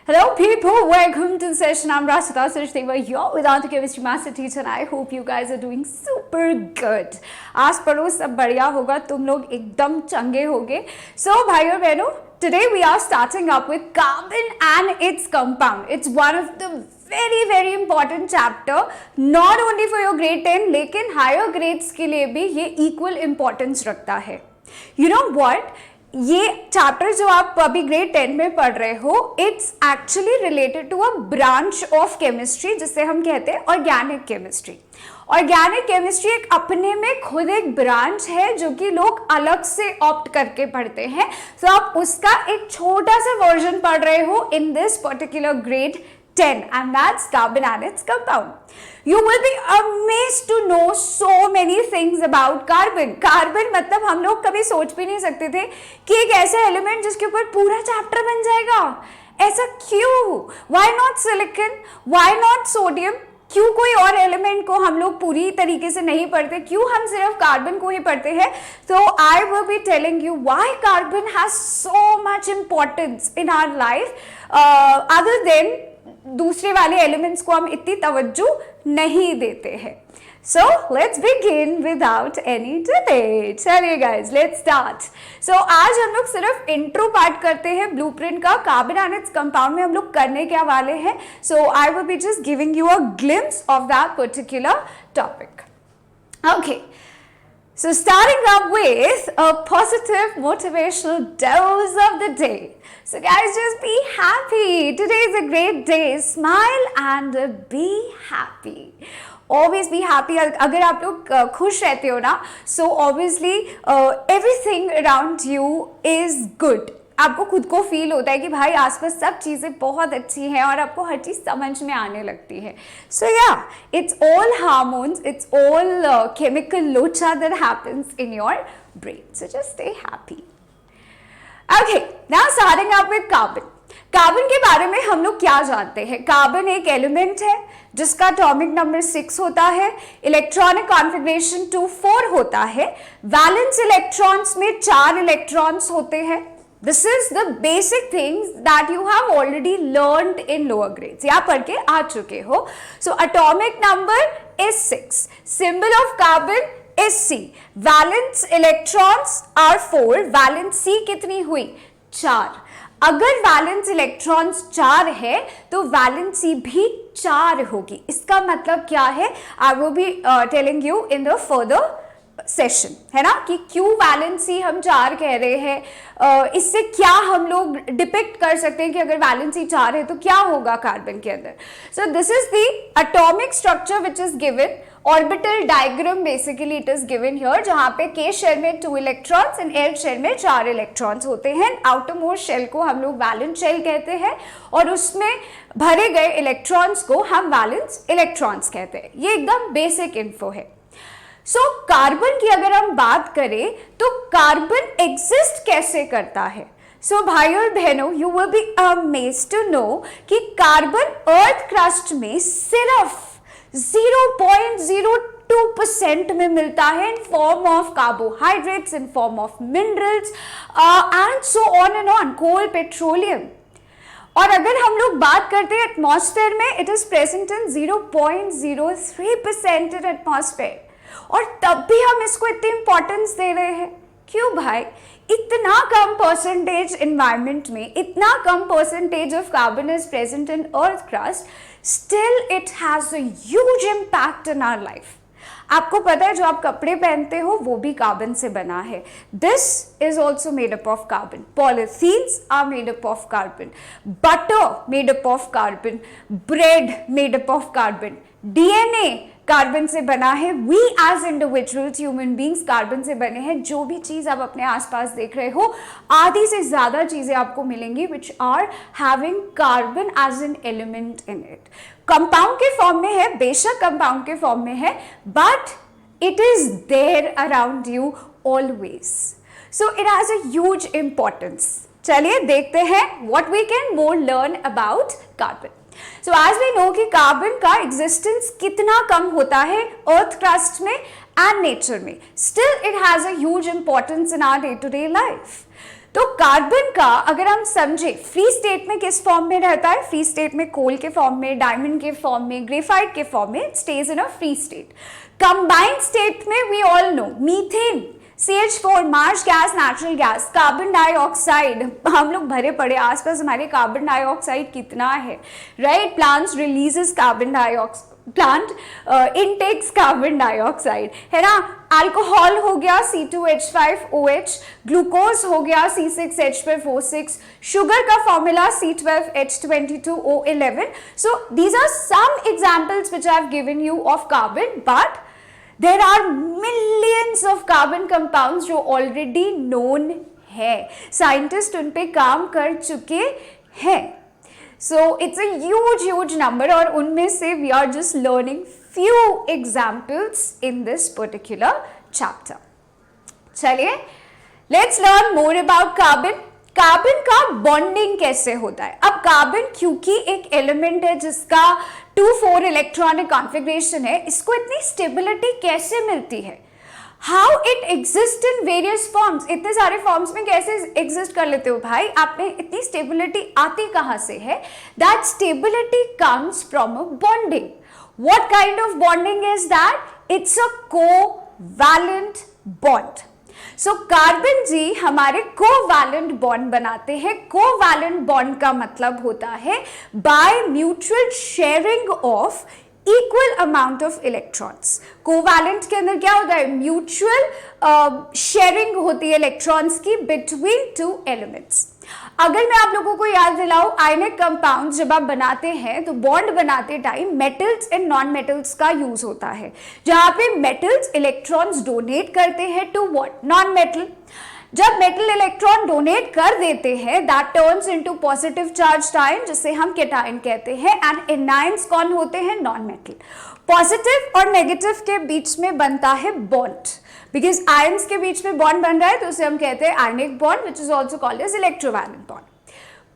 Hello people, welcome to the session. I'm Rashida Sachdeva, you're with the Chemistry Master Teacher and I hope you guys are doing super good. आस पड़ोस सब बढ़िया होगा, तुम लोग एकदम चंगे होगे. So भाई और बहनों, today we are starting up with carbon and its compound. It's one of the very important chapter, not only for your grade 10 लेकिन higher grades के लिए भी ये equal importance रखता है. You know what? ये चैप्टर जो आप अभी ग्रेड 10 में पढ़ रहे हो, it's actually related to a branch of chemistry जिसे हम कहते हैं ऑर्गेनिक केमिस्ट्री. ऑर्गेनिक केमिस्ट्री एक अपने में खुद एक ब्रांच है जो कि लोग अलग से ऑप्ट करके पढ़ते हैं. तो आप उसका एक छोटा सा वर्जन पढ़ रहे हो in this particular grade 10 and that's carbon and its compound. You will be amazed to know so many things about carbon. Carbon मतलब हम लोग कभी सोच भी नहीं सकते थे कि एक ऐसा एलिमेंट जिसके ऊपर पूरा चैप्टर बन जाएगा. ऐसा क्यों? Why not silicon? Why not sodium? क्यों कोई और एलिमेंट को हम लोग पूरी तरीके से नहीं पढ़ते, क्यों हम सिर्फ कार्बन को ही पढ़ते हैं? तो I will be telling you why carbon has so much importance in our life other than दूसरे वाले एलिमेंट्स को हम इतनी तवज्जो नहीं देते हैं. So let's begin without any delay. चलिए guys, let's start. So आज हम लोग सिर्फ इंट्रो पार्ट करते हैं ब्लूप्रिंट का. कार्बन एंड इट्स कंपाउंड में हम लोग करने क्या वाले हैं. So I will be just giving you a glimpse of that particular topic. Okay. So starting up with a positive motivational dose of the day. So guys, just be happy. Today is a great day. Smile and be happy. Always be happy. अगर आप लोग खुश रहते हो ना, so obviously everything around you is good. आपको खुद को फील होता है कि भाई आसपास सब चीज़ें बहुत अच्छी हैं और आपको हर चीज़ समझ में आने लगती है. So yeah, it's all hormones, it's all chemical locha that happens in your brain. So just stay happy. Okay, now starting up with carbon. Carbon के बारे में हम लोग क्या जानते हैं? कार्बन एक एलिमेंट है जिसका एटॉमिक नंबर 6 होता है, इलेक्ट्रॉनिक कॉन्फ़िगरेशन 2,4 होता है, वैलेंस इलेक्ट्रॉन्स में 4 इलेक्ट्रॉन्स होते हैं. This is the basic things that you have already learned in lower grades. या पढ़ के आ चुके हो. So atomic number is 6. Symbol of carbon is C. Valence electrons are 4. Valence C कितनी हुई? 4. अगर वैलेंस इलेक्ट्रॉन्स 4 है तो वैलेंसी भी 4 होगी. इसका मतलब क्या है? आई will be telling you in the further session, है ना, कि क्यों वैलेंसी हम 4 कह रहे हैं. इससे क्या हम लोग डिपिक्ट कर सकते हैं कि अगर वैलेंसी 4 है तो क्या होगा कार्बन के अंदर. सो this is the atomic structure which is given. Orbital diagram basically it is given here, जहां पे के शेल में 2 इलेक्ट्रॉन्स एंड एल शेल में 4 इलेक्ट्रॉन्स होते हैं. आउटर मोस्ट शेल को हम लोग वैलेंस शेल कहते हैं और उसमें भरे गए इलेक्ट्रॉन्स को हम वैलेंस इलेक्ट्रॉन्स कहते हैं. ये एकदम बेसिक इन्फो है. सो कार्बन की अगर हम बात करें तो कार्बन एग्जिस्ट कैसे करता है. सो भाई और बहनों, you will be amazed to know कि कार्बन अर्थ क्रस्ट में सिर्फ 0.02% में मिलता है in form of carbohydrates, in form of minerals and so on and on, coal, petroleum. और अगर हम लोग बात करते हैं एटमॉस्फेयर में, it is present in 0.03% in atmosphere. और तब भी हम इसको इतनी इंपॉर्टेंस दे रहे हैं. क्यों भाई? इतना कम परसेंटेज एनवायरनमेंट में, इतना कम percentage of carbon is present in earth crust, still it has a huge impact in our life. आपको पता है जो आप कपड़े पहनते हो वो भी कार्बन से बना है. This is also made up of carbon. Polythenes are made up of carbon. Butter made up of carbon. Bread made up of carbon. DNA carbon से बना है. We as individuals, human beings carbon से बने हैं. जो भी चीज आप अपने आसपास देख रहे हो, आधी से ज्यादा चीजें आपको मिलेंगी which are having carbon as an element in it. Compound के फॉर्म में है, बेशक कंपाउंड के फॉर्म में है, but it is there around you always. So it has a huge importance. चलिए देखते हैं what we can more learn about carbon. So as we know कि कार्बन का एग्जिस्टेंस कितना कम होता है अर्थ क्रस्ट में एंड नेचर में, still it has a huge importance in our day to day life. तो कार्बन का अगर हम समझे फ्री स्टेट में किस फॉर्म में रहता है, फ्री स्टेट में कोल के फॉर्म में, डायमंड के फॉर्म में, ग्रेफाइट के फॉर्म में, stage in a free state. Combined state में we all know methane, CH4, marsh gas, natural gas, carbon dioxide, हम लोग भरे पड़े आसपास हमारे कार्बन डाइऑक्साइड कितना है, right? Plants releases carbon dioxide, plant intakes carbon dioxide, है ना? अल्कोहल हो गया C2H5OH, ग्लूकोज हो गया C6H12O6, शुगर का formula C12H22O11. So these are some examples which I have given you of carbon, but there are millions of carbon compounds जो already known है, scientist उन पे काम कर चुके हैं। So it's a huge number और उनमें से we are just learning few examples in this particular chapter. चलिए let's learn more about carbon. Carbon का बॉन्डिंग कैसे होता है? अब कार्बन क्योंकि एक एलिमेंट है जिसका 2,4 इलेक्ट्रॉनिक कॉन्फ़िगरेशन है, इसको इतनी स्टेबिलिटी कैसे मिलती है? How it exist in various forms, इतने सारे फॉर्म्स में कैसे एग्जिस्ट कर लेते हो भाई? आप में इतनी स्टेबिलिटी आती कहाँ से है? That stability comes from a bonding. What kind of bonding is that? It's a covalent bond. So carbon ji हमारे कोवैलेंट बॉन्ड बनाते हैं। कोवैलेंट बॉन्ड का मतलब होता है by mutual sharing of equal amount of electrons. Covalent के अंदर क्या होता है? म्यूचुअल शेयरिंग होती है इलेक्ट्रॉन्स की बिटवीन टू एलिमेंट्स। अगर मैं आप लोगों को याद दिलाऊं, आयनिक कंपाउंड जब आप बनाते हैं तो बॉन्ड बनाते time metals and non metals का यूज होता है, जहां पे मेटल्स इलेक्ट्रॉन्स डोनेट करते हैं टू व्हाट? Non metal. जब मेटल इलेक्ट्रॉन डोनेट कर देते हैं that turns into positive charge ion, जिसे हम कैटायन कहते हैं, एंड एनायंस कौन होते हैं? Non metal. पॉजिटिव और नेगेटिव के बीच में बनता है बॉन्ड, बिकॉज आयंस के बीच में बॉन्ड बन रहा है तो उसे हम कहते हैं ionic bond, which is also called as electrovalent bond.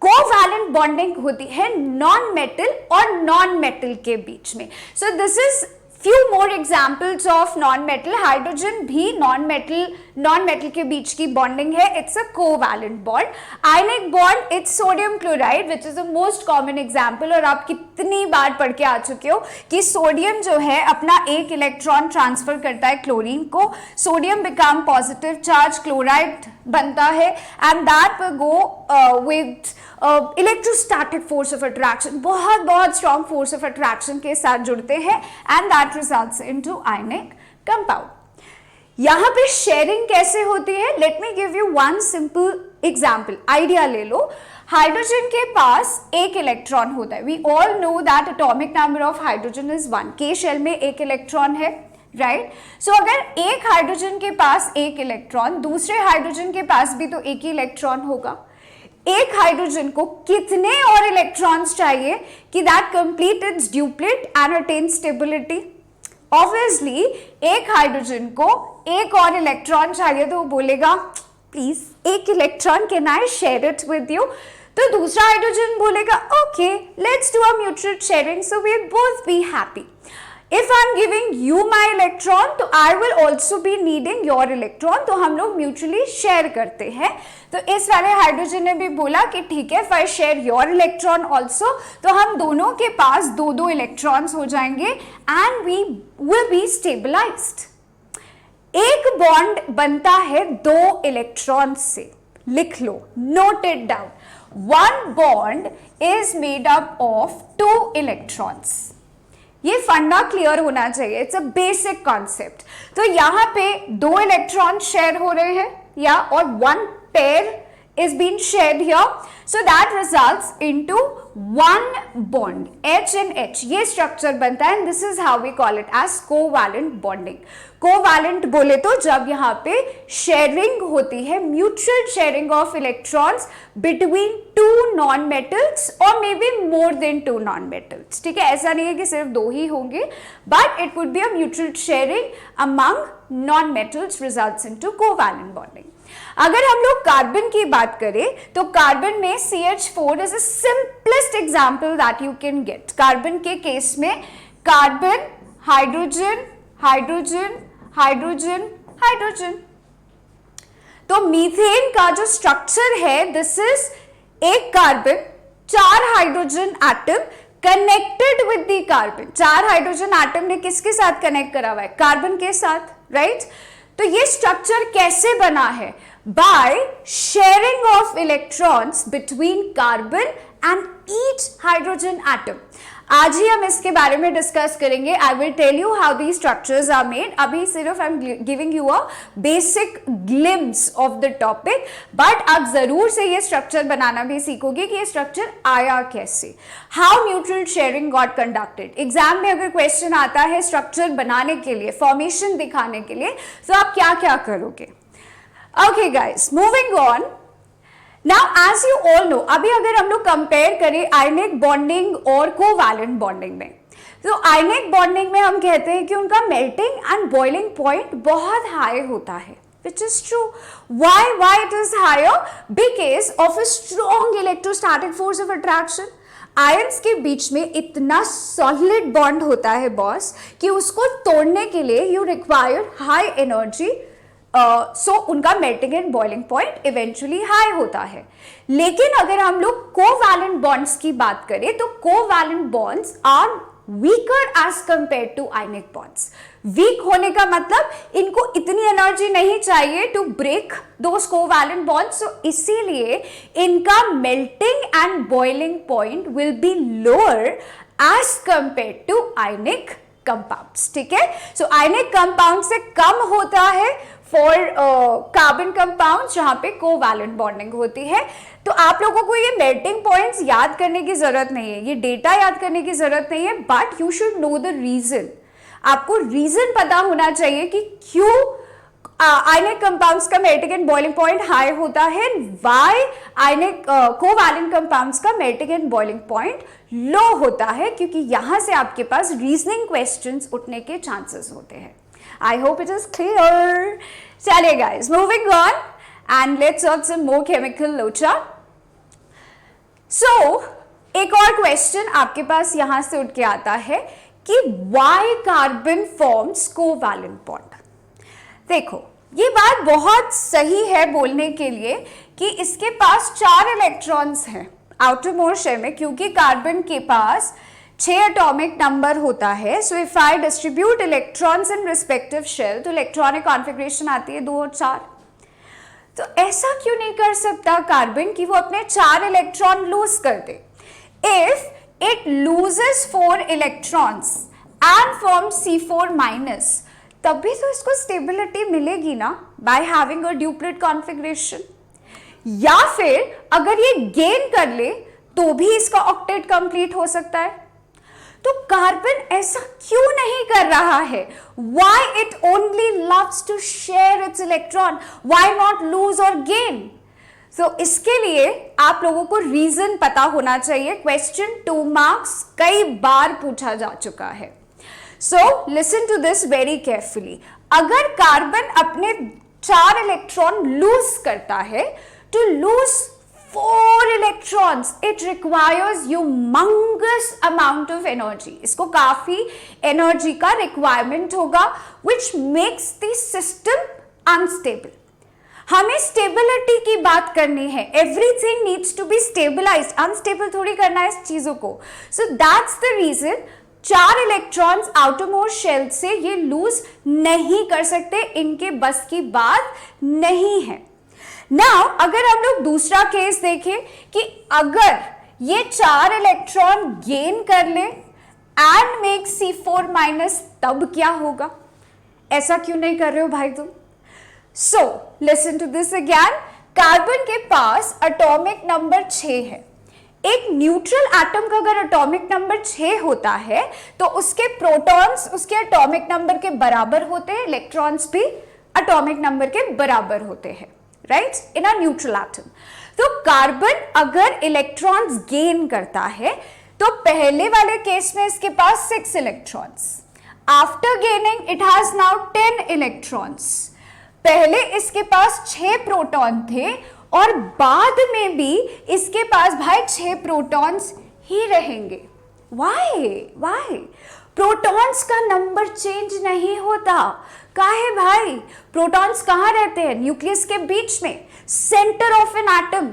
Covalent bonding होती है नॉन मेटल और नॉन मेटल के बीच में। So this is few more examples of non-metal. Hydrogen भी non-metal के बीच की बॉन्डिंग है, it's a covalent bond. Ionic bond it's sodium chloride which is the most common example, और आप कितनी बार पढ़ के आ चुके हो कि सोडियम जो है अपना एक इलेक्ट्रॉन ट्रांसफर करता है क्लोरीन को, sodium become positive charge, chloride बनता है, and that will go with electrostatic force of attraction, बहुत स्ट्रॉन्ग फोर्स ऑफ अट्रैक्शन के साथ जुड़ते हैं, and that results into ionic compound. यहां पे शेयरिंग कैसे होती है? Let me give you one simple example, idea ले लो। हाइड्रोजन के पास एक इलेक्ट्रॉन होता है, we all know that atomic number of hydrogen is 1, के शेल में एक इलेक्ट्रॉन है, राइट? सो अगर एक हाइड्रोजन के पास एक इलेक्ट्रॉन, दूसरे हाइड्रोजन के पास भी तो एक ही इलेक्ट्रॉन होगा। एक हाइड्रोजन को कितने और इलेक्ट्रॉन्स चाहिए कि that complete its duplet and attain stability? Obviously एक हाइड्रोजन को एक और इलेक्ट्रॉन चाहिए, तो वो बोलेगा प्लीज एक electron, can I share it with you? तो दूसरा हाइड्रोजन बोलेगा okay, let's do a mutual sharing so we both be happy. If I am giving you my electron, तो I will also be needing your electron, तो हम लोग mutually share करते हैं। तो इस वाले हाइड्रोजन ने भी बोला कि ठीक है, if I share your electron also, तो हम दोनों के पास दो इलेक्ट्रॉन्स हो जाएंगे and we will be stabilized। एक बॉन्ड बनता है दो इलेक्ट्रॉन से, लिख लो, note it down, one bond is made up of 2 electrons। ये फंडा क्लियर होना चाहिए, इट्स अ बेसिक कॉन्सेप्ट। तो यहाँ पे 2 इलेक्ट्रॉन शेयर हो रहे हैं या, और 1 pair is being shared here, so that results into one bond, H and H, ये structure बनता है, and this is how we call it as covalent bonding। Covalent बोले तो जब यहाँ पे शेयरिंग होती है, mutual sharing of electrons between 2 non metals और may be more than 2 non metals, ठीक है? ऐसा नहीं है कि सिर्फ 2 ही होंगे, but it would be a mutual sharing among non metals results into covalent bonding. अगर हम लोग कार्बन की बात करें तो कार्बन में CH4 is a simplest example that you can get. Carbon के केस में carbon, hydrogen, hydrogen, hydrogen, hydrogen. तो मीथेन का जो स्ट्रक्चर है, दिस इज एक carbon, 4 hydrogen atom connected with the carbon. 4 hydrogen atom ने किसके साथ कनेक्ट करा हुआ है? कार्बन के साथ, राइट? तो ये स्ट्रक्चर कैसे बना है? By sharing of electrons between carbon and each hydrogen atom. आज ही हम इसके बारे में डिस्कस करेंगे। I will tell you how the structures are made. अभी सिर्फ I am giving you a basic glimpse of the topic, but आप जरूर से ये स्ट्रक्चर बनाना भी सीखोगे कि ये स्ट्रक्चर आया कैसे। How neutral sharing got conducted. Exam में अगर क्वेश्चन आता है स्ट्रक्चर बनाने के लिए, फॉर्मेशन दिखाने के लिए, तो आप क्या क्या करोगे? Okay guys, moving on. Now as you all know, अभी अगर हम लोग कंपेयर करें आयनिक बॉन्डिंग और कोवैलेंट बॉन्डिंग में, तो आयनिक बॉन्डिंग में हम कहते हैं कि उनका मेल्टिंग एंड बॉइलिंग पॉइंट बहुत हाई होता है, which is true. Why it is higher? Because of a strong electrostatic force of attraction. Ions के बीच में इतना सॉलिड बॉन्ड होता है बॉस कि उसको तोड़ने के लिए यू रिक्वायर हाई एनर्जी, सो उनका melting and boiling point eventually high होता है। लेकिन अगर हम लोग कोवैलेंट बॉन्ड्स की बात करें तो covalent bonds are weaker as compare to ionic bonds. Weak होने का मतलब इनको इतनी एनर्जी नहीं चाहिए to break those covalent bonds, so इसीलिए इनका melting and boiling point will be lower as compare to ionic compounds. ठीक है, सो आयनिक कंपाउंड से कम होता है फॉर कार्बन कंपाउंड जहां पे कोवैलेंट बॉन्डिंग होती है। तो आप लोगों को ये मेल्टिंग पॉइंट्स याद करने की जरूरत नहीं है, ये डेटा याद करने की जरूरत नहीं है, but you should know the reason. आपको रीजन पता होना चाहिए कि क्यों आयनिक कंपाउंड्स का melting and boiling point high होता है, व्हाई आयनिक कोवैलेंट कंपाउंड्स का melting and boiling point low होता है, क्योंकि यहां से आपके पास रीजनिंग क्वेश्चंस उठने के चांसेस होते हैं। I hope it is clear. चलिए guys, moving on and let's solve some more chemical locha. So, एक और क्वेश्चन आपके पास यहां से उठ के आता है कि why carbon forms covalent bond? देखो, ये बात बहुत सही है बोलने के लिए कि इसके पास 4 इलेक्ट्रॉन्स हैं आउटरमोस्ट शेल में, क्योंकि कार्बन के पास 6 एटॉमिक नंबर होता है। So if I distribute electrons in respective shell, तो इलेक्ट्रॉनिक कॉन्फ़िगरेशन आती है 2 और 4। तो ऐसा क्यों नहीं कर सकता कार्बन कि वो अपने 4 इलेक्ट्रॉन लूज कर दे? If it loses 4 electrons and form C4-, तब भी तो इसको स्टेबिलिटी मिलेगी ना, by having a duplet configuration. या फिर अगर ये गेन कर ले तो भी इसका ऑक्टेट कंप्लीट हो सकता है। तो कार्बन ऐसा क्यों नहीं कर रहा है? Why it only loves to share its electron? Why not lose or gain? So इसके लिए आप लोगों को रीजन पता होना चाहिए। क्वेश्चन 2 मार्क्स कई बार पूछा जा चुका है। So listen to this very carefully. अगर कार्बन अपने 4 इलेक्ट्रॉन लूज करता है, to lose 4 electrons, it requires humongous amount of energy. इसको काफी एनर्जी का रिक्वायरमेंट होगा, which makes the system unstable. हमें स्टेबिलिटी की बात करनी है, everything needs to be stabilised, unstable थोड़ी करना है इस चीजों को। So that's the reason 4 electrons outermost shell से ये लूज नहीं कर सकते, इनके बस की बात नहीं है। नाउ अगर हम लोग दूसरा केस देखें कि अगर ये 4 इलेक्ट्रॉन गेन कर ले एंड मेक C4-, तब क्या होगा? ऐसा क्यों नहीं कर रहे हो भाई तुम? So listen to this again. Carbon के पास एटॉमिक नंबर 6 है। एक न्यूट्रल एटम का अगर एटॉमिक नंबर 6 होता है तो उसके प्रोटॉन्स उसके एटॉमिक नंबर के बराबर होते हैं, इलेक्ट्रॉन्स भी एटॉमिक नंबर के बराबर होते हैं, right, in a neutral atom. तो कार्बन अगर इलेक्ट्रॉन्स गेन करता है तो पहले वाले केस में इसके पास 6 electrons, after gaining it has now 10 electrons. पहले इसके पास 6 प्रोटॉन थे और बाद में भी इसके पास भाई 6 प्रोटॉन्स ही रहेंगे। Why? प्रोटॉन्स का नंबर चेंज नहीं होता। काहे भाई? प्रोटॉन्स कहाँ रहते हैं? न्यूक्लियस के बीच में, सेंटर ऑफ एन एटम।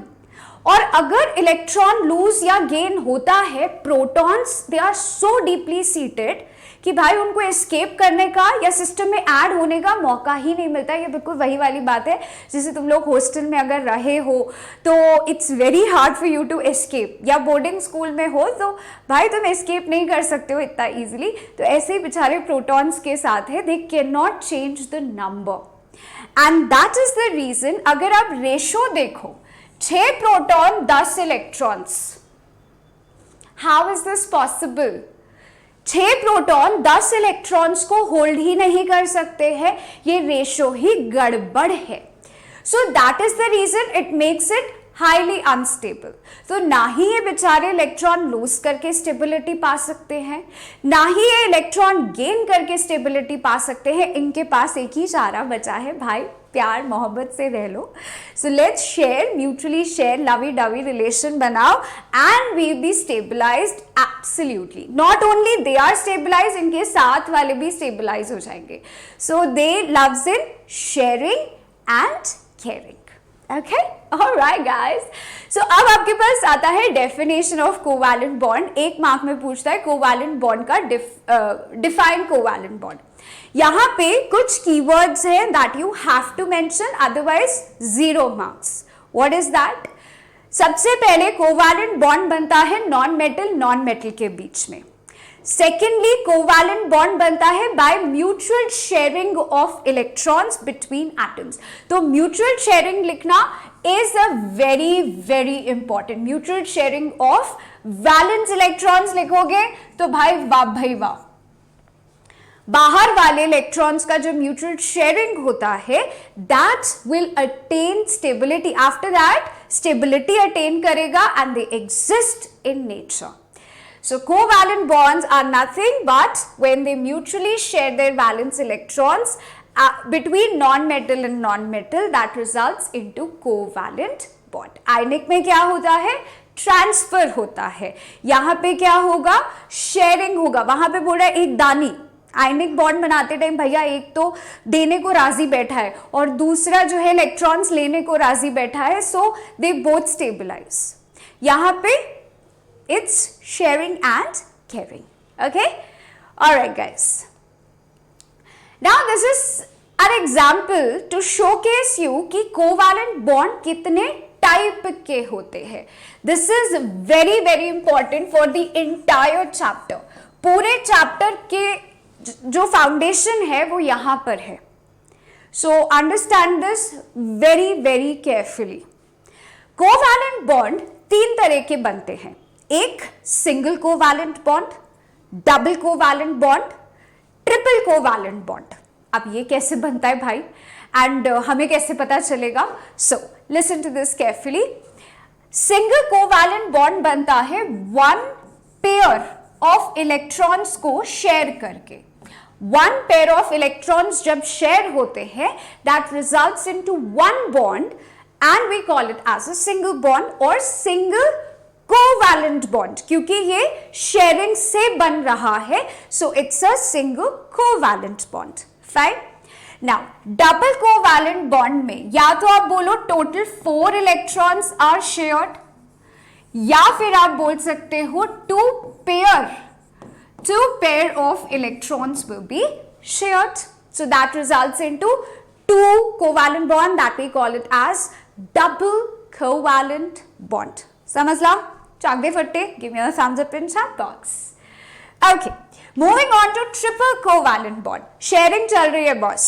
और अगर इलेक्ट्रॉन लूज या गेन होता है, protons they are so deeply seated कि भाई उनको एस्केप करने का या सिस्टम में ऐड होने का मौका ही नहीं मिलता। ये बिल्कुल वही वाली बात है जैसे तुम लोग हॉस्टल में अगर रहे हो तो it's very hard for you to escape, या बोर्डिंग स्कूल में हो तो भाई तुम एस्केप नहीं कर सकते हो इतना इजीली। तो ऐसे ही बेचारे प्रोटॉन्स के साथ है, they can not change the number and that is the reason. अगर आप रेशो देखो 6 proton 10 electrons, how is this possible? 6 proton 10 electrons को होल्ड ही नहीं कर सकते हैं, ये रेशो ही गड़बड़ है। So that is the reason it makes it highly unstable. तो ना ही ये बेचारे इलेक्ट्रॉन लूज करके स्टेबिलिटी पा सकते हैं, ना ही ये इलेक्ट्रॉन गेन करके स्टेबिलिटी पा सकते हैं। इनके पास एक ही चारा बचा है, भाई प्यार मोहब्बत से रह लो। So let's share, mutually share, lovey dovey relation बनाओ and we be stabilized absolutely. Not only they are stabilized, इनके साथ वाले भी स्टेबलाइज हो जाएंगे। So they loves in sharing and caring. Okay, all right guys. So अब आपके पास आता है definition of covalent bond। एक मार्क में पूछता है covalent bond का define covalent bond। यहाँ पे कुछ keywords हैं that you have to mention, otherwise 0 marks। What is that? सबसे पहले covalent bond बनता है non metal के बीच में। सेकेंडली कोवैलेंट बॉन्ड बनता है by mutual sharing of electrons between atoms. तो म्यूचुअल शेयरिंग लिखना is a very very important. Mutual sharing of valence electrons लिखोगे तो भाई वाह भाई वाह, बाहर वाले इलेक्ट्रॉन्स का जो म्यूचुअल शेयरिंग होता है that will attain stability. After that stability attain करेगा and they exist in nature. So covalent bonds are nothing but when they mutually share their valence electrons between non-metal and non-metal, that results into covalent bond. Ionic में क्या होता है? Transfer होता है। यहाँ पे क्या होगा? शेयरिंग होगा। वहां पे बोल रहा है एक दानी। आयनिक बॉन्ड बनाते टाइम भैया एक तो देने को राजी बैठा है और दूसरा जो है इलेक्ट्रॉन्स लेने को राजी बैठा है, सो दे बोथ स्टेबलाइज। यहाँ पे it's sharing and caring. Okay, all right guys, now this is an example to showcase you कि covalent bond कितने टाइप के होते हैं। This is very very important for the entire chapter। पूरे chapter के जो फाउंडेशन है वो यहां पर है। So understand this very very carefully। covalent bond 3 तरह के बनते हैं। एक single covalent bond, double covalent bond, triple covalent bond. अब ये कैसे बनता है भाई एंड हमें कैसे पता चलेगा? So listen to this carefully. Single covalent bond बनता है 1 पेयर ऑफ इलेक्ट्रॉन्स को शेयर करके। 1 पेयर ऑफ इलेक्ट्रॉन्स जब शेयर होते हैं that results into 1 bond and we call it as a single bond और सिंगल कोवैलेंट बॉन्ड, क्योंकि ये शेयरिंग से बन रहा है, so it's a single covalent bond. Fine. Now double covalent bond में या तो आप बोलो टोटल 4 इलेक्ट्रॉन्स आर शेयर्ड, या फिर आप बोल सकते हो 2 pair of electrons will be shared, so that results into 2 covalent bond that we call it as double covalent bond. समझ लो? चाक दे फट्टे, give me a thumbs up in chat box. Okay, moving on to triple covalent bond. Sharing चल रही है boss.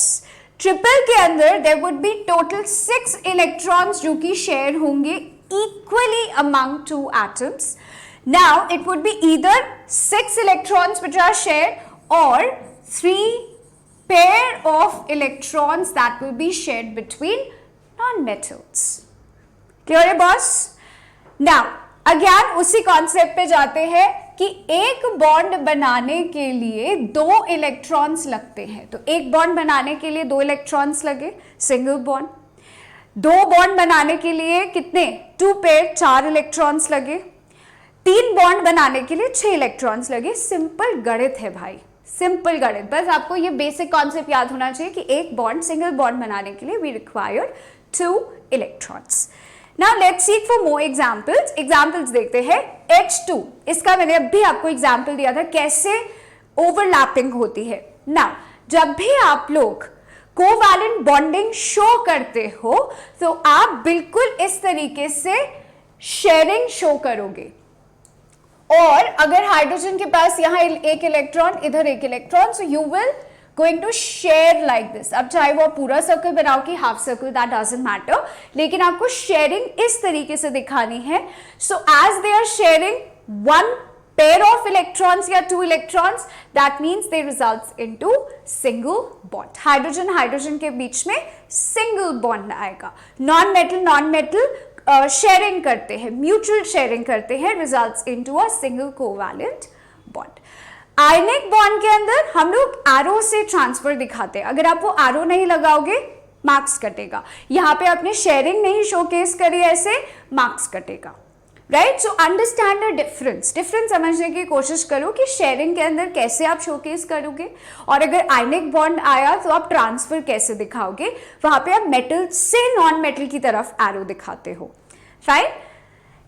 Triple के अंदर there would be total 6 electrons जो कि शेयर होंगे equally among 2 atoms. Now it would be either 6 electrons which are shared और 3 pair of electrons that will be shared between non-metals. Clear है बॉस? नाउ अगेन उसी concept पे जाते हैं कि एक बॉन्ड बनाने के लिए 2 इलेक्ट्रॉन्स लगते हैं। तो एक बॉन्ड बनाने के लिए 2 इलेक्ट्रॉन्स लगे, सिंगल बॉन्ड। 2 बॉन्ड बनाने के लिए कितने? 2 पेयर, 4 इलेक्ट्रॉन्स लगे। 3 बॉन्ड बनाने के लिए 6 इलेक्ट्रॉन्स लगे। सिंपल गणित है भाई, सिंपल गणित। बस आपको ये बेसिक कॉन्सेप्ट याद होना चाहिए कि एक बॉन्ड, सिंगल बॉन्ड बनाने के लिए we require 2 electrons. Now let's seek for more examples. Examples देखते हैं। H2, इसका मैंने अभी आपको एग्जांपल दिया था कैसे ओवरलैपिंग होती है। नाउ जब भी आप लोग कोवैलेंट बॉन्डिंग शो करते हो तो आप बिल्कुल इस तरीके से शेयरिंग शो करोगे। और अगर हाइड्रोजन के पास यहां एक इलेक्ट्रॉन, इधर एक electron, so you will going to share like this. अब चाहे वो पूरा सर्कल बनाओ कि half circle, that doesn't matter, लेकिन आपको शेयरिंग इस तरीके से दिखानी है। So as they are sharing one pair of electrons या 2 electrons, that means they results into single bond. Hydrogen hydrogen के बीच में सिंगल बॉन्ड आएगा। नॉन मेटल शेयरिंग करते हैं, म्यूचुअल शेयरिंग करते हैं, results into a single covalent bond. Ionic bond के अंदर हम लोग एरो से ट्रांसफर दिखाते हैं। अगर आप वो एरो नहीं लगाओगे मार्क्स कटेगा। यहाँ पे आपने शेयरिंग नहीं शोकेस करी, ऐसे मार्क्स कटेगा। Right, so understand the difference. Difference समझने की कोशिश करो कि शेयरिंग के अंदर कैसे आप शोकेस करोगे, और अगर आयनिक बॉन्ड आया तो आप ट्रांसफर कैसे दिखाओगे। वहां पे आप मेटल से नॉन मेटल की तरफ एरो दिखाते हो। Fine,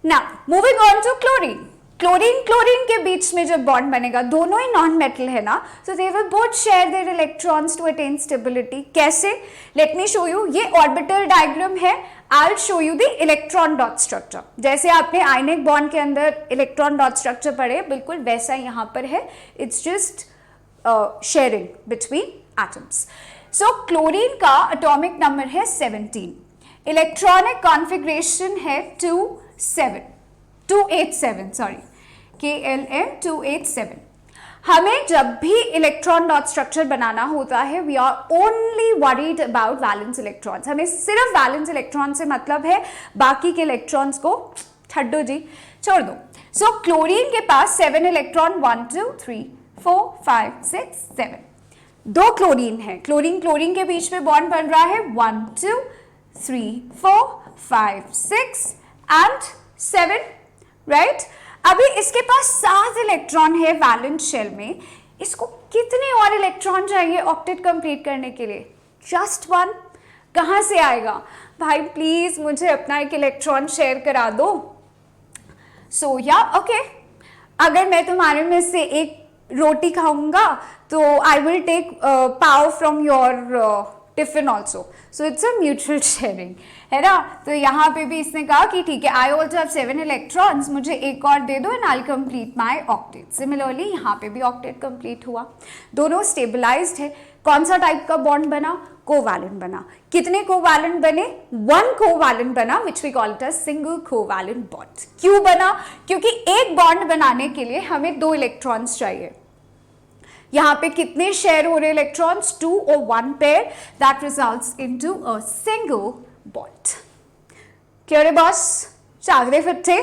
now moving on to chlorine. Chlorine के बीच में जब बॉन्ड बनेगा, दोनों ही नॉन मेटल है ना, so they will both share their electrons to attain stability. कैसे? Let me show you. ये ऑर्बिटल डायग्राम है। I'll show you the electron dot structure. जैसे आपने आयनिक बॉन्ड के अंदर इलेक्ट्रॉन डॉट स्ट्रक्चर पढ़े, बिल्कुल वैसा यहाँ पर है। It's just sharing between atoms. So chlorine का एटॉमिक नंबर है 17, इलेक्ट्रॉनिक कॉन्फ़िगरेशन है 287 सॉरी, KLM 287। हमें जब भी इलेक्ट्रॉन डॉट स्ट्रक्चर बनाना होता है, we are only worried about valence electrons. हमें सिर्फ वैलेंस इलेक्ट्रॉन से मतलब है, बाकी के इलेक्ट्रॉन्स को छड्डो जी, छोड़ दो। सो क्लोरीन के पास 7 इलेक्ट्रॉन, 1 2 3 4 5 6 7, 2 क्लोरीन है। क्लोरीन के बीच में बॉन्ड बन रहा है 1 2 3 4 5 6 एंड 7, राइट। अभी इसके पास 7 इलेक्ट्रॉन है वैलेंस शेल में। इसको कितने और इलेक्ट्रॉन चाहिए ऑक्टेट कंप्लीट करने के लिए? जस्ट 1। कहाँ से आएगा भाई? प्लीज मुझे अपना एक इलेक्ट्रॉन शेयर करा दो। सो या ओके, अगर मैं तुम्हारे में से एक रोटी खाऊंगा तो I will take power from your tiffin also, so it's a mutual sharing, है ना। तो यहाँ पे भी इसने कहा कि ठीक है, आई ऑल्सो हैव 7 इलेक्ट्रॉन्स, मुझे एक और दे दो and I complete my octet. Similarly यहाँ पे भी ऑक्टेट कंप्लीट हुआ। दोनों स्टेबलाइज्ड है। कौन सा टाइप का बॉन्ड बना? कोवैलेंट बना। कितने कोवैलेंट बने? 1 कोवैलेंट बना, which we call it a single covalent bond. क्यों बना? क्योंकि एक बॉन्ड बनाने के लिए हमें 2 इलेक्ट्रॉन्स चाहिए। यहाँ पे कितने शेयर हो रहे इलेक्ट्रॉन्स? 2 और 1 pair, that results into a single bond. Clear है बॉस? चागरे फिट्टे?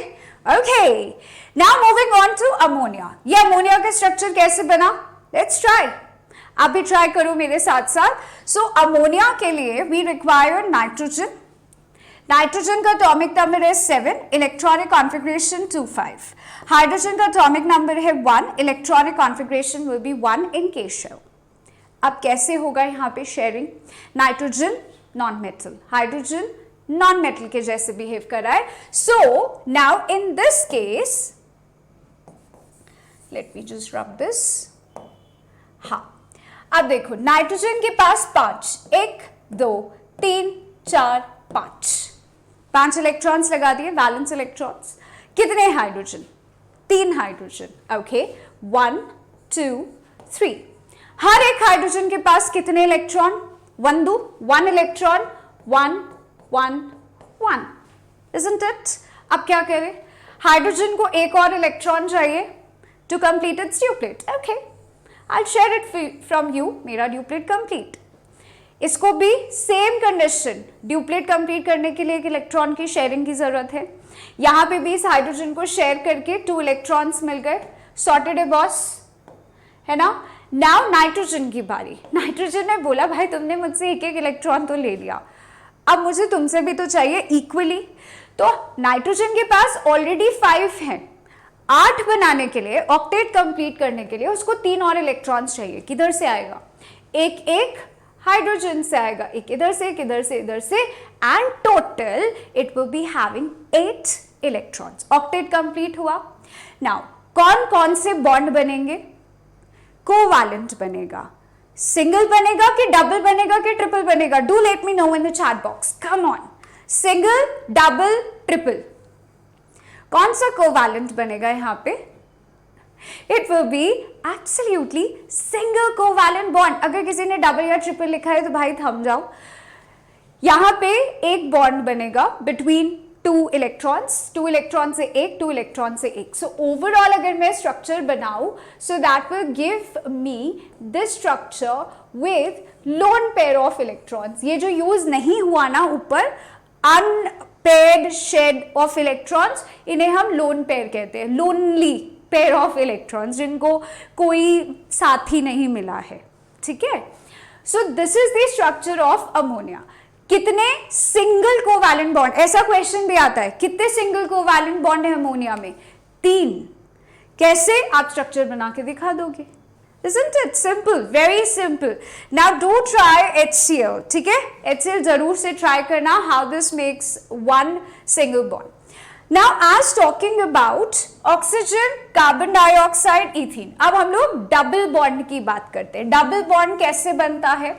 Okay, now moving on to ammonia. ये अमोनिया का स्ट्रक्चर कैसे बना? Let's try. आप भी ट्राई करो मेरे साथ साथ। सो अमोनिया के लिए वी रिक्वायर नाइट्रोजन। नाइट्रोजन का एटॉमिक नंबर है 7, इलेक्ट्रॉनिक कॉन्फ़िगरेशन 2 5। हाइड्रोजन का एटॉमिक नंबर है 1, electronic configuration will be 1 in K's shell. अब कैसे होगा यहाँ पे sharing? Nitrogen non metal, hydrogen non metal के जैसे बिहेव कर रहा है। So now in this case, let me just rub this. हाँ, अब देखो नाइट्रोजन के पास 5, 1 2 3 4 5 इलेक्ट्रॉन्स लगा दिए, वैलेंस इलेक्ट्रॉन्स। कितने हाइड्रोजन? 3 हाइड्रोजन। ओके, 1 2 3। हर एक हाइड्रोजन के पास कितने इलेक्ट्रॉन? 1 electron, 1 1 1, isn't it? अब क्या करें? हाइड्रोजन को एक और इलेक्ट्रॉन चाहिए to complete its duplet. Okay, I'll share it from you, मेरा ड्यूप्लेट कंप्लीट। इसको भी सेम कंडीशन, ड्यूप्लेट कंप्लीट करने के लिए एक इलेक्ट्रॉन की शेयरिंग की जरूरत है। यहाँ पे भी इस हाइड्रोजन को शेयर करके 2 इलेक्ट्रॉन्स मिल गए। सॉर्टेड है बॉस, है ना। नाउ नाइट्रोजन की बारी। नाइट्रोजन ने बोला भाई तुमने मुझसे एक एक इलेक्ट्रॉन तो ले लिया, अब मुझे तुमसे भी तो चाहिए इक्वली। तो नाइट्रोजन के पास ऑलरेडी 5 हैं, 8 बनाने के लिए, ऑक्टेट कंप्लीट करने के लिए उसको 3 और इलेक्ट्रॉन्स चाहिए। किधर से आएगा? एक हाइड्रोजन से आएगा, एक इधर से, एक इधर से, इधर से, and total it will be having 8 electrons. Octet complete हुआ। नाउ कौन कौन से बॉन्ड बनेंगे? कोवैलेंट बनेगा। सिंगल बनेगा कि डबल बनेगा कि ट्रिपल बनेगा? Do let me know in the chat box, come on. Single, double, triple, कौन सा कोवैलेंट बनेगा यहां पे? It will be absolutely single covalent bond. अगर किसी ने डबल या ट्रिपल लिखा है तो भाई थम जाओ। यहां पे एक बॉन्ड बनेगा बिटवीन 2 इलेक्ट्रॉन्स, 2 इलेक्ट्रॉन से एक, 2 इलेक्ट्रॉन से एक। सो ओवरऑल अगर मैं स्ट्रक्चर बनाऊं, so that will give me this structure with lone pair of electrons. ये जो यूज नहीं हुआ ना ऊपर, अनपेयर्ड शेड ऑफ इलेक्ट्रॉन्स, इन्हें हम लोन पेयर कहते हैं। लोनली पेयर ऑफ इलेक्ट्रॉन्स, जिनको कोई साथी नहीं मिला है। ठीक है, सो this is the structure of ammonia. कितने सिंगल कोवैलेंट बॉन्ड? ऐसा क्वेश्चन भी आता है, कितने सिंगल कोवैलेंट बॉन्ड है अमोनिया में? 3। कैसे? आप स्ट्रक्चर बना के दिखा दोगे। Isn't it simple? Very simple. Now do try HCl, ठीक है? HCl जरूर से try करना, how this makes one single bond. Now as talking about oxygen, carbon dioxide, ethene. अब हम लोग डबल बॉन्ड की बात करते हैं। डबल बॉन्ड कैसे बनता है?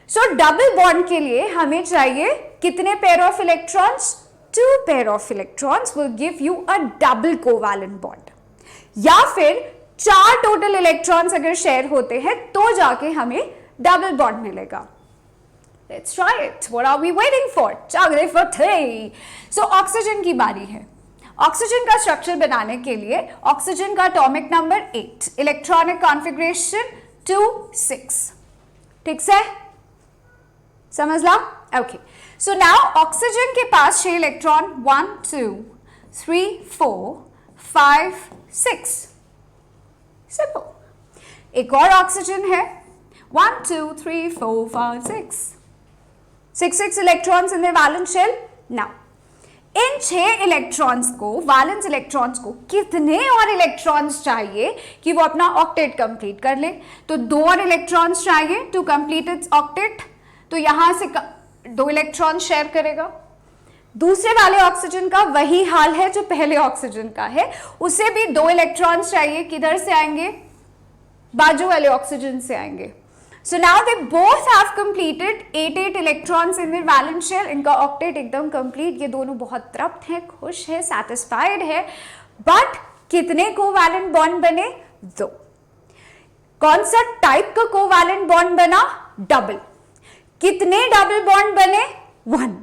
सो डबल बॉन्ड के लिए हमें चाहिए कितने pair of electrons? 2 pair of electrons will give you a double covalent bond. या फिर 4 टोटल इलेक्ट्रॉन्स अगर शेयर होते हैं तो जाके हमें डबल बॉन्ड मिलेगा। Let's try it. What are we waiting for? चागरे for 3. So oxygen की बारी है। ऑक्सीजन का स्ट्रक्चर बनाने के लिए ऑक्सीजन का एटॉमिक नंबर 8, इलेक्ट्रॉनिक कॉन्फ़िगरेशन 2 6। ठीक से समझ ला? ओके, सो नाउ ऑक्सीजन के पास 6 इलेक्ट्रॉन, 1 2 3 4 5 6। सिंपल। एक और ऑक्सीजन है, 1 2 3 4 5 6 6 electrons in the valence shell. Now in 6 electrons को, वैलेंस इलेक्ट्रॉन्स को कितने और इलेक्ट्रॉन्स चाहिए कि वो अपना ऑक्टेट कंप्लीट कर ले? तो 2 और इलेक्ट्रॉन्स चाहिए टू कंप्लीट इट्स ऑक्टेट। तो यहां से 2 इलेक्ट्रॉन शेयर करेगा। दूसरे वाले ऑक्सीजन का वही हाल है जो पहले ऑक्सीजन का है, उसे भी 2 इलेक्ट्रॉन्स चाहिए। किधर से आएंगे? बाजू वाले ऑक्सीजन से आएंगे। So now they both have completed 8 electrons in the valence shell. इनका ऑक्टेट एकदम कंप्लीट। ये दोनों बहुत तृप्त हैं, खुश है, सैटिस्फाइड है। बट कितने कोवैलेंट बॉन्ड बने? 2। कौन सा टाइप का कोवैलेंट बॉन्ड बना? डबल। कितने डबल बॉन्ड बने? 1.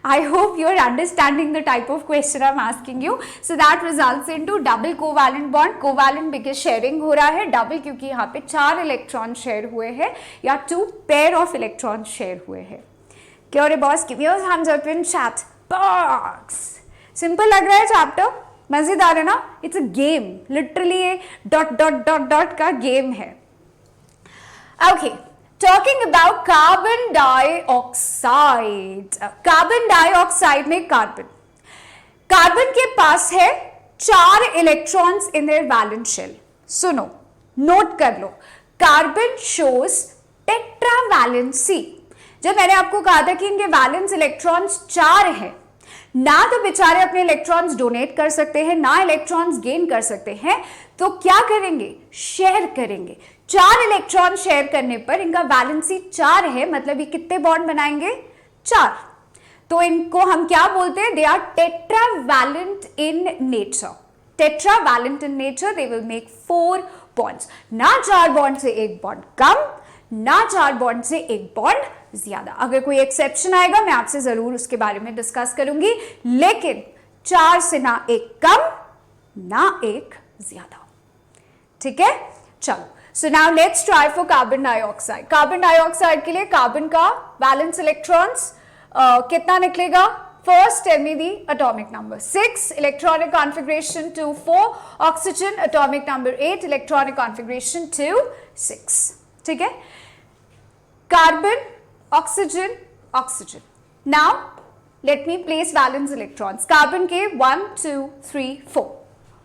I hope you are understanding the type of question I'm asking you. So that results into double covalent bond. Covalent because sharing हो रहा है, double क्योंकि यहाँ पे 4 इलेक्ट्रॉन शेयर हुए हैं या 2 pair of electrons शेयर हुए हैं। क्या रे boss? Give your thumbs up in chat box. Simple लग रहा है चैप्टर? मजेदार है ना? It's a game. Literally ये dot dot dot dot का game है। Okay. Talking about carbon dioxide. Carbon dioxide में कार्बन के पास है 4 electrons in their valence shell. सुनो, नोट कर लो, कार्बन शोज टेट्रावैलेंसी। जब मैंने आपको कहा था कि इनके वैलेंस इलेक्ट्रॉन्स 4 है, ना तो बेचारे अपने इलेक्ट्रॉन्स डोनेट कर सकते हैं, ना इलेक्ट्रॉन्स गेन कर सकते हैं, तो क्या करेंगे? शेयर करेंगे। 4 इलेक्ट्रॉन शेयर करने पर इनका वैलेंसी 4 है, मतलब ये कितने बॉन्ड बनाएंगे? 4। तो इनको हम क्या बोलते हैं? They are tetravalent in nature. Tetravalent in nature, they will make 4 bonds. ना 4 बॉन्ड से एक बॉन्ड कम, ना 4 बॉन्ड से एक बॉन्ड ज्यादा। अगर कोई एक्सेप्शन आएगा मैं आपसे जरूर उसके बारे में डिस्कस करूंगी, लेकिन 4 से ना एक कम ना एक ज्यादा। ठीक है, चलो। So now let's try for carbon dioxide. Carbon dioxide के लिए कार्बन का वैलेंस इलेक्ट्रॉन्स कितना निकलेगा? First tell me the atomic number. 6, electronic configuration 2 4, oxygen atomic number 8, electronic configuration 2 6। ठीक है, carbon, oxygen, oxygen. Now let me place valence electrons. Carbon के 1 2 3 4,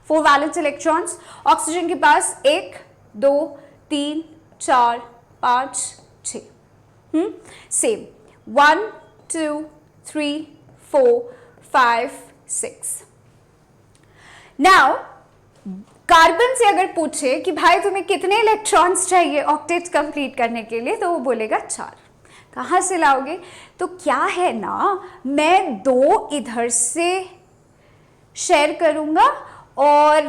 4 valence electrons. Oxygen के पास 1 2 3 4 5 6, सेम 1 2 3 4 5 6। नाउ कार्बन से अगर पूछे कि भाई तुम्हें कितने इलेक्ट्रॉन्स चाहिए ऑक्टेट कंप्लीट करने के लिए, तो वो बोलेगा 4। कहाँ से लाओगे? तो क्या है ना, मैं 2 इधर से शेयर करूंगा और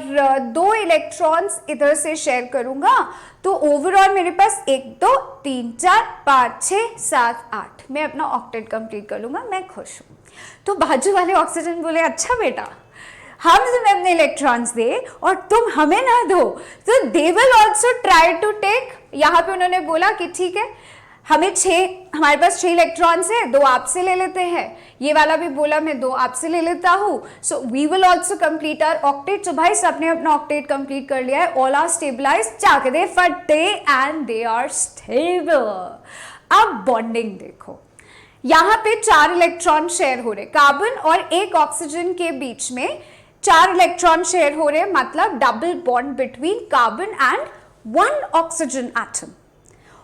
2 इलेक्ट्रॉन्स इधर से शेयर करूंगा, तो ओवरऑल मेरे पास 1 2 3 4 5 6 7 8, मैं अपना ऑक्टेट कंप्लीट कर लूंगा, मैं खुश हूं। तो बाजू वाले ऑक्सीजन बोले अच्छा बेटा, हम तुम्हें अपने इलेक्ट्रॉन्स दे और तुम हमें ना दो, तो they will also try to take. यहाँ पे उन्होंने बोला कि ठीक है, हमारे पास 6 इलेक्ट्रॉन्स है, 2 आपसे ले लेते हैं। ये वाला भी बोला मैं 2 आपसे ले लेता हूँ, so we will also complete our octet. तो भाई सबने अपना ऑक्टेट कंप्लीट कर लिया है, ऑल आर स्टेबलाइज, चाक दे फटे एंड दे आर स्टेबल। अब बॉन्डिंग देखो, यहाँ पे 4 इलेक्ट्रॉन शेयर हो रहे, कार्बन और एक ऑक्सीजन के बीच में 4 इलेक्ट्रॉन शेयर हो रहे, मतलब double bond between carbon and 1 oxygen atom.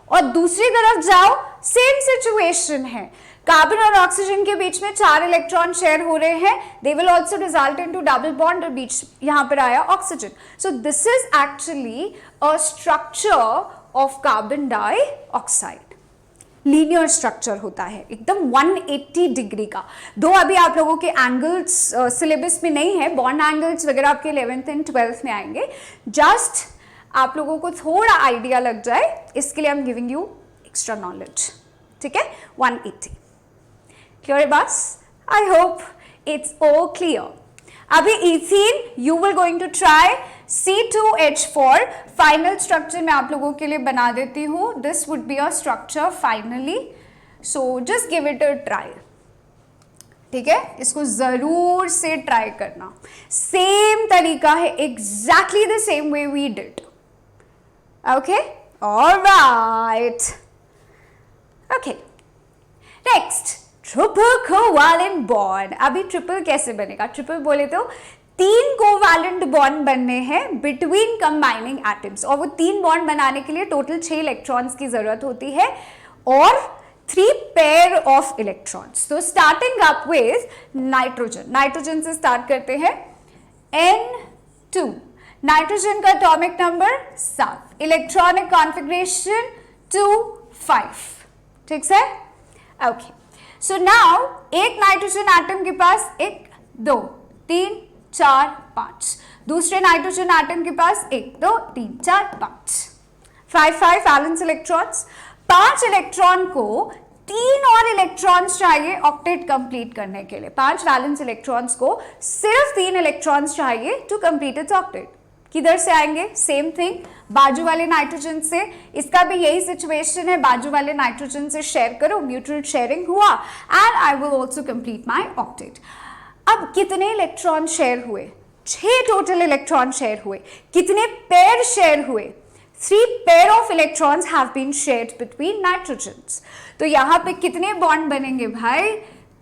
और दूसरी तरफ जाओ, सेम सिचुएशन है, कार्बन और ऑक्सीजन के बीच में 4 इलेक्ट्रॉन शेयर हो रहे हैं, दे will also result into double bond, और बीच यहां पर आया oxygen. So this is actually a structure of carbon dioxide. Linear structure होता है एकदम 180 डिग्री का। दो अभी आप लोगों के एंगल्स सिलेबस में नहीं है, बॉन्ड एंगल्स वगैरह आपके 11th एंड 12th में आएंगे। जस्ट आप लोगों को थोड़ा आइडिया लग जाए, इसके लिए I am giving you extra knowledge, ठीक है। 180 क्लियर है बस? I hope it's all clear. अभी ethene you will going to try C2H4, final structure मैं आप लोगों के लिए बना देती हूँ। This would be a structure finally, so just give it a try, ठीक है। इसको जरूर से ट्राई करना, सेम तरीका है, exactly the same way we did, okay alright. Okay next, triple covalent bond. अभी ट्रिपल कैसे बनेगा? ट्रिपल बोले तो 3 कोवैलेंट बॉन्ड बनने हैं बिटवीन कंबाइनिंग एटम्स, और वो 3 बॉन्ड बनाने के लिए टोटल 6 इलेक्ट्रॉन्स की जरूरत होती है और 3 पेयर ऑफ इलेक्ट्रॉन्स। तो starting up with nitrogen, nitrogen से स्टार्ट करते हैं, N2, नाइट्रोजन का एटॉमिक नंबर 7, इलेक्ट्रॉनिक कॉन्फ़िगरेशन 2 5, ठीक है। ओके, सो नाउ एक नाइट्रोजन एटम के पास 1 2 3 4 5, दूसरे नाइट्रोजन एटम के पास 1 2 3 4 5, 5 वैलेंस इलेक्ट्रॉन्स। 5 इलेक्ट्रॉन को 3 और इलेक्ट्रॉन्स चाहिए ऑक्टेट कंप्लीट करने के लिए। 5 वैलेंस इलेक्ट्रॉन्स को सिर्फ 3 इलेक्ट्रॉन्स चाहिए टू कंप्लीट इट्स ऑक्टेट। किधर से आएंगे? सेम थिंग, बाजू वाले नाइट्रोजन से। इसका भी यही सिचुएशन है, बाजू वाले नाइट्रोजन से शेयर करो, म्यूचुअल शेयरिंग हुआ, and I will also complete my octet. अब कितने इलेक्ट्रॉन शेयर हुए? 6 टोटल इलेक्ट्रॉन शेयर हुए। कितने पेयर शेयर हुए? 3 pair of electrons have been shared between nitrogens. तो यहां पे कितने बॉन्ड बनेंगे भाई?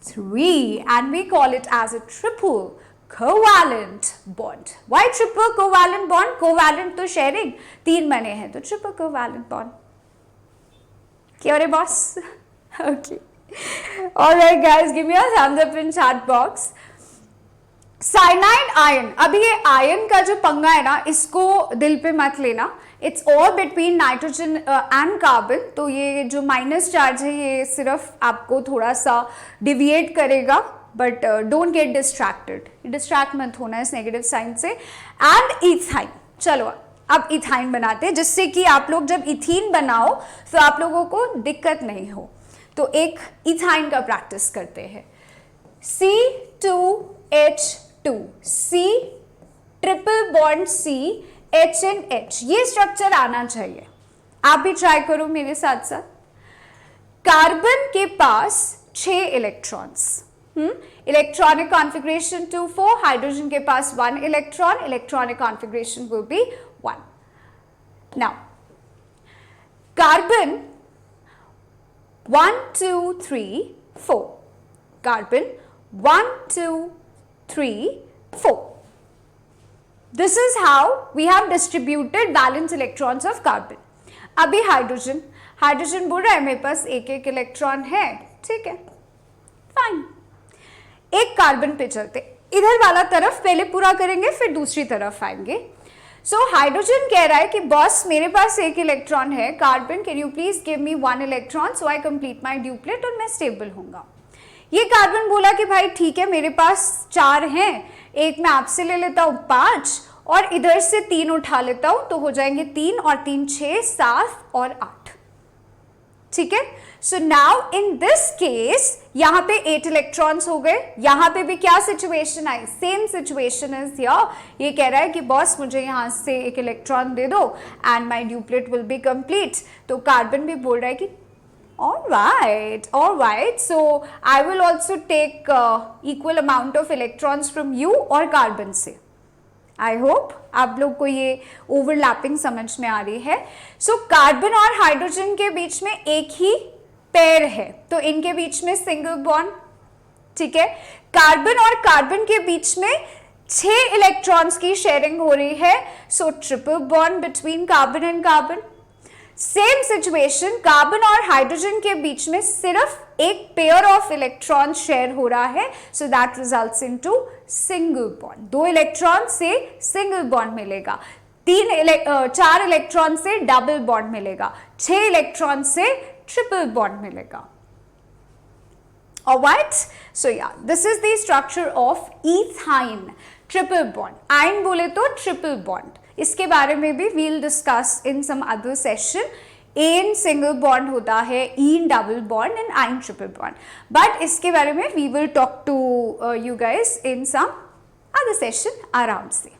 3, and we call it as a triple covalent bond. Why triple covalent bond? Covalent तो शेयरिंग, 3 बने हैं तो ट्रिपल कोवैलेंट बॉन्ड। क्या रे boss? Okay, alright guys, give me a thumbs up in chat box. Cyanide ion, अभी ये ion का जो पंगा है ना, इसको दिल पे मत लेना। It's all between nitrogen and carbon. तो ये जो माइनस चार्ज है ये सिर्फ आपको थोड़ा सा डिविएट करेगा, but don't get distracted, distract मत होना इस नेगेटिव साइन से। एंड इथाइन, चलो अब इथाइन बनाते हैं, जिससे कि आप लोग जब इथीन बनाओ तो आप लोगों को दिक्कत नहीं हो। तो एक इथाइन का प्रैक्टिस करते हैं। C2H2, C triple bond C, H and H, ये स्ट्रक्चर आना चाहिए। आप भी ट्राई करो मेरे साथ साथ। कार्बन के पास 6 इलेक्ट्रॉन्स, इलेक्ट्रॉनिक कॉन्फ़िगरेशन 2 4, हाइड्रोजन के पास 1 electron, electronic configuration will be 1। Now carbon 1 2 3 4, carbon 1 2 3 4, this is how we have distributed balance electrons of carbon. अभी हाइड्रोजन, हाइड्रोजन बोल रहा है मेरे पास एक एक इलेक्ट्रॉन है, ठीक है, फाइन. एक कार्बन पे चलते, इधर वाला तरफ पहले पूरा करेंगे फिर दूसरी तरफ आएंगे. सो हाइड्रोजन कह रहा है कि बॉस मेरे पास एक इलेक्ट्रॉन है, carbon can you please give me 1 electron so I complete my duplet और मैं स्टेबल होऊंगा. ये कार्बन बोला कि भाई ठीक है मेरे पास 4 हैं, एक मैं आपसे ले लेता हूँ 5 और इधर से 3 उठा लेता हूं तो हो जाएंगे 3 और 3 6 7 और 8. ठीक है. So now in this case यहां पे 8 इलेक्ट्रॉन्स हो गए. यहां पे भी क्या situation I, same situation is here. ये कह रहा है कि बॉस मुझे यहां से एक इलेक्ट्रॉन दे दो and my duplet will be complete. तो कार्बन भी बोल रहा है कि all right, so I will also take equal amount of electrons from you और कार्बन से. आई होप आप लोग को ये ओवरलैपिंग समझ में आ रही है. सो कार्बन और हाइड्रोजन के बीच में एक ही पेयर है तो इनके बीच में सिंगल बॉन्ड. ठीक है. कार्बन और कार्बन के बीच में 6 इलेक्ट्रॉन्स की शेयरिंग हो रही है. सो triple bond between carbon and carbon. Same situation carbon और हाइड्रोजन के बीच में सिर्फ एक पेयर ऑफ इलेक्ट्रॉन शेयर हो रहा है. So that results into single bond. 2 electron से सिंगल बॉन्ड मिलेगा, 4 इलेक्ट्रॉन से डबल बॉन्ड मिलेगा, 6 इलेक्ट्रॉन से ट्रिपल बॉन्ड मिलेगा. Alright, so yeah, this is the structure of ethine, triple bond. Iron बोले तो triple bond. इसके बारे में भी we'll discuss in some other session. An single bond होता है, in double bond and in triple bond. But इसके बारे में we will talk to you guys in some other session around से.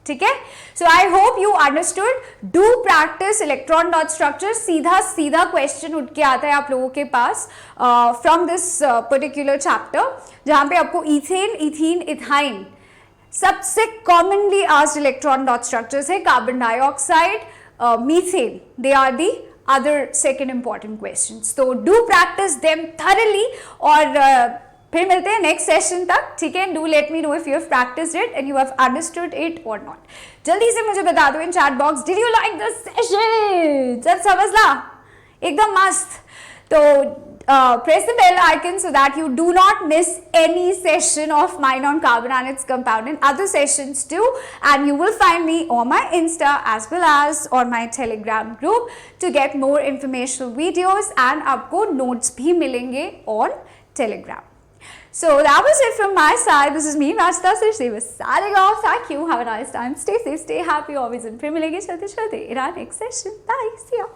ठीक है. So I hope you understood. Do practice electron dot structure. सीधा सीधा क्वेश्चन उठ के आता है आप लोगों के पास फ्रॉम दिस पर्टिकुलर चैप्टर, जहां पे आपको इथेन, इथीन, इथाइन सबसे commonly asked electron dot structures है. Carbon dioxide, methane, they are the other second important questions. So do practice them thoroughly और फिर मिलते हैं नेक्स्ट सेशन तक. ठीक है. Do let me know if you have practised it and you have understood it और not. जल्दी से मुझे बता दो इन chat box, did you like this session? सब समझला एकदम मस्त. तो press the bell icon so that you do not miss any session of mine on carbon and its compound and other sessions too. And you will find me on my Insta as well as on my Telegram group to get more informational videos and आपको notes भी मिलेंगे on Telegram. So that was it from my side. This is me, Rachita Sirsewa, signing off. Thank you. Have a nice time. Stay safe, stay happy always. And फिर मिलेंगे चलते चलते in our next session. Bye. See ya.